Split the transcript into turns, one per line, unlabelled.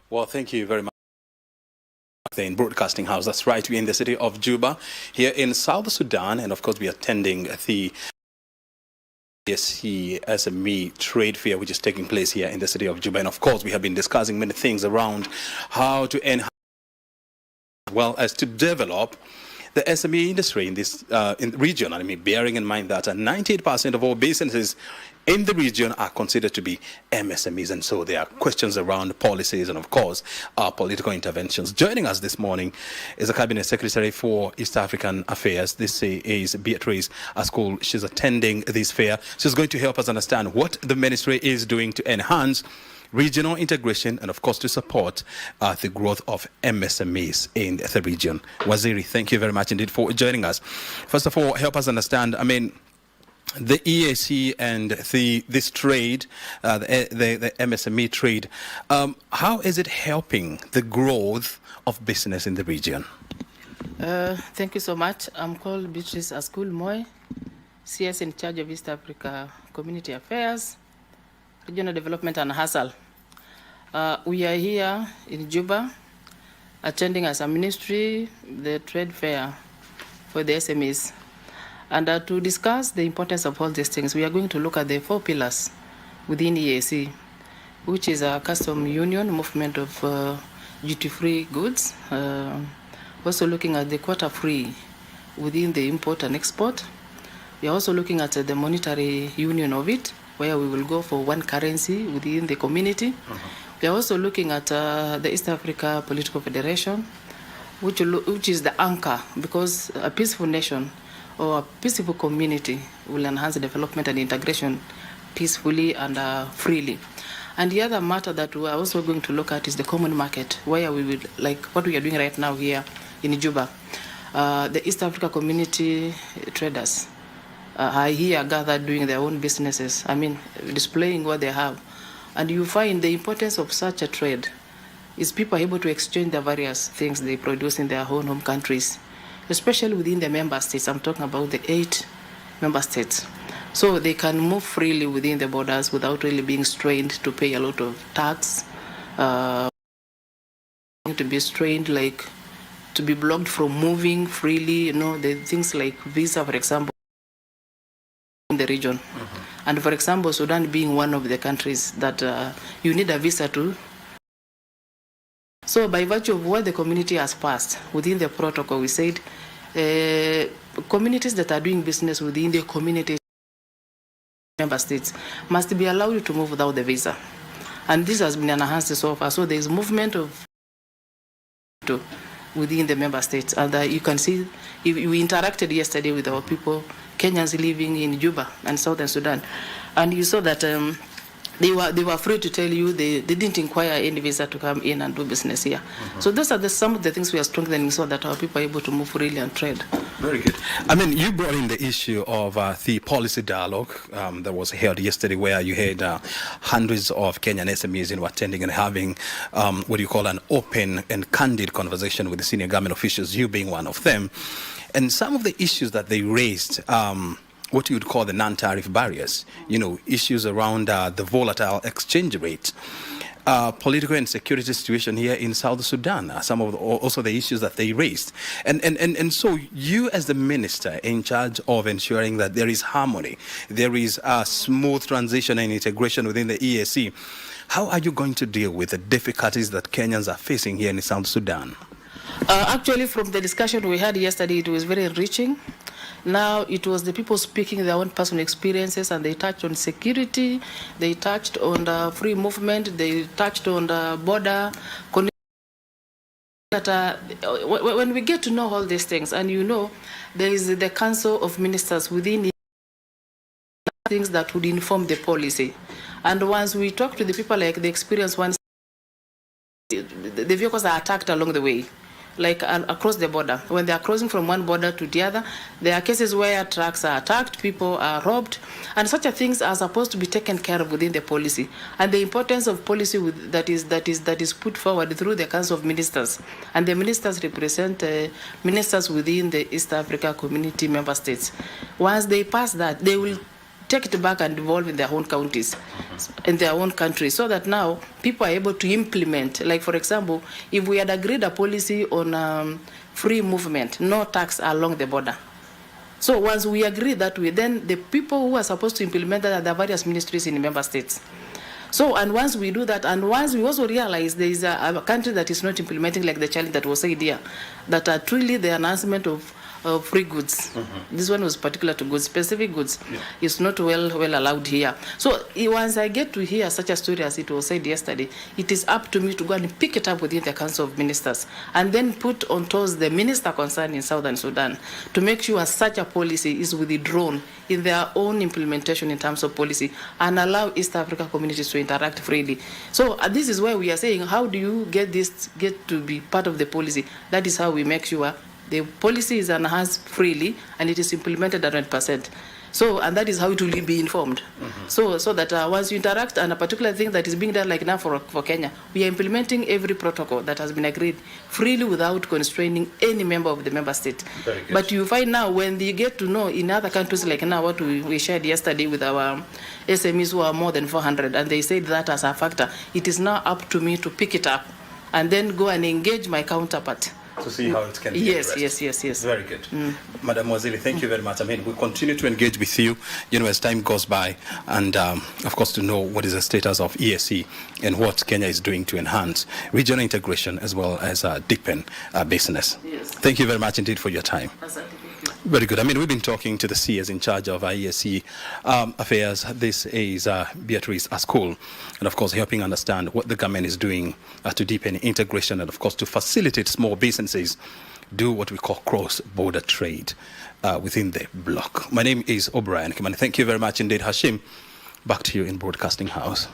Well, thank you very much. In Broadcasting House, that's right. We're in the city of Juba, here in South Sudan, and of course, we are attending the EAC SME trade fair, which is taking place here in the city of Juba. And of course, we have been discussing many things around how to enhance, as well as to develop the SME industry in this in the region. I mean, bearing in mind that 98% of all businesses in the region are considered to be MSMEs, and so there are questions around policies and, of course, political interventions. Joining us this morning is the Cabinet Secretary for East African Affairs. This is Beatrice Askul. She's attending this fair. She's going to help us understand what the ministry is doing to enhance regional integration and, of course, to support the growth of MSMEs in the region. Waziri, thank you very much indeed for joining us. First of all, help us understand, I mean, the EAC and this trade, the MSME trade, how is it helping the growth of business in the region?
Thank you so much. I'm called Beatrice Askul Moy, CS in charge of East Africa Community Affairs, Regional Development and Hustle. We are here in Juba, attending as a ministry the trade fair for the SMEs. And to discuss the importance of all these things, we are going to look at the 4 pillars within EAC, which is a custom union, movement of duty-free goods, also looking at the quota-free within the import and export. We are also looking at the monetary union of it, where we will go for one currency within the community. We are also looking at the East Africa Political Federation, which is the anchor, because a peaceful nation or a peaceful community will enhance development and integration peacefully and freely. And the other matter that we are also going to look at is the common market, where we will, like what we are doing right now here in Juba. The East Africa community traders are here gathered doing their own businesses, I mean, displaying what they have. And you find the importance of such a trade is people are able to exchange the various things they produce in their own home countries, especially within the member states. I'm talking about the 8 member states. So they can move freely within the borders without really being strained to pay a lot of tax, to be strained, like to be blocked from moving freely, the things like visa, for example, in the region. And for example, Sudan being one of the countries that you need a visa to. So by virtue of what the community has passed within the protocol, we said communities that are doing business within the community member states must be allowed to move without the visa. And this has been enhanced so far. So there is movement of within the member states. And you can see, we interacted yesterday with our people, Kenyans living in Juba and Southern Sudan. And you saw that they were free to tell you they didn't inquire any visa to come in and do business here. So those are some of the things we are strengthening so that our people are able to move freely and trade.
Very good. I mean, you brought in the issue of the policy dialogue that was held yesterday, where you had hundreds of Kenyan SMEs attending and having what you call an open and candid conversation with the senior government officials, you being one of them. And some of the issues that they raised, what you would call the non-tariff barriers, issues around the volatile exchange rate, political and security situation here in South Sudan, some of also the issues that they raised. And so you, as the minister in charge of ensuring that there is harmony, there is a smooth transition and integration within the EAC, how are you going to deal with the difficulties that Kenyans are facing here in South Sudan?
Actually, from the discussion we had yesterday, it was very enriching. Now it was the people speaking their own personal experiences, and they touched on security, they touched on the free movement, they touched on the border. When we get to know all these things, and there is the Council of Ministers within things that would inform the policy. And once we talk to the people, like the experience once, the vehicles are attacked along the way, like across the border. When they are crossing from one border to the other, there are cases where trucks are attacked, people are robbed, and such things are supposed to be taken care of within the policy. And the importance of policy that is put forward through the Council of Ministers, and the ministers represent ministers within the East Africa Community member states. Once they pass that, they will take it back and devolve in their own counties, in their own countries, so that now people are able to implement. Like, for example, if we had agreed a policy on free movement, no tax along the border. So once we agree that way, then the people who are supposed to implement that are the various ministries in the member states. So, and once we do that, and once we also realize there is a country that is not implementing, like the challenge that was said here, that are truly the announcement of free goods. This one was particular to goods, specific goods. It's not well allowed here. So once I get to hear such a story as it was said yesterday, it is up to me to go and pick it up within the Council of Ministers and then put on toes the minister concerned in Southern Sudan to make sure such a policy is withdrawn in their own implementation in terms of policy and allow East Africa communities to interact freely. So this is where we are saying, how do you get to be part of the policy? That is how we make sure the policy is enhanced freely and it is implemented 100%. So, and that is how it will be informed. So that once you interact on a particular thing that is being done, like now for Kenya, we are implementing every protocol that has been agreed freely without constraining any member of the member state. But you find now when you get to know in other countries, like now what we shared yesterday with our SMEs who are more than 400, and they said that as a factor, it is now up to me to pick it up and then go and engage my counterpart.
To see how it can be
Yes.
Very good. Madam Waziri, thank you very much. I mean, we continue to engage with you, as time goes by, and of course to know what is the status of EAC and what Kenya is doing to enhance regional integration as well as deepen business.
Yes.
Thank you very much indeed for your time. Very good. I mean, we've been talking to the CS in charge of EAC affairs. This is Beatrice Askul, and of course helping understand what the government is doing to deepen integration and of course to facilitate small businesses do what we call cross-border trade within the bloc. My name is OBrien Kimani. Thank you very much indeed, Hashim. Back to you in Broadcasting House.